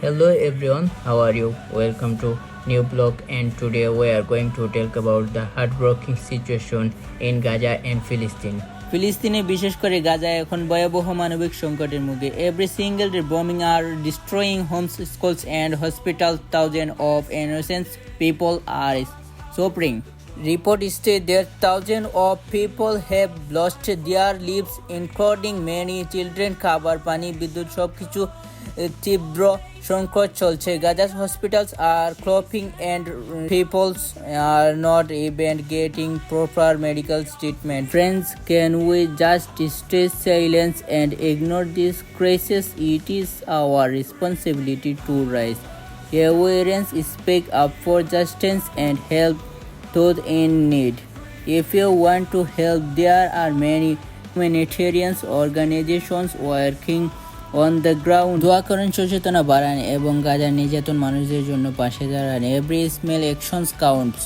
Hello everyone, how are you? Welcome to new blog, and today we are going to talk about the heartbreaking situation in Gaza and Palestine. ফিলিস্তিনে বিশেষ করে গাজায় এখন ভয়াবহ মানবিক সংকটের মুখে। Every single day bombing are destroying homes, schools and hospitals. Thousands of innocent people are suffering. Reports state that thousands of people have lost their lives, including many children. খাবার, পানি, বিদ্যুৎ সবকিছু তীব্র সংকট চলছে। Gaza's hospitals are closing and people are not even getting proper medical treatment. Friends, can we just stay silent and ignore this crisis? It is our responsibility to raise awareness, speak up for justice and help those in need. If you want to help, there are many humanitarian organizations working on the ground. দোয়া করেন, সচেতনতা বাড়ান এবং গাজার নির্যাতন মানুষদের জন্য পাশে দাঁড়ান। Every small action counts.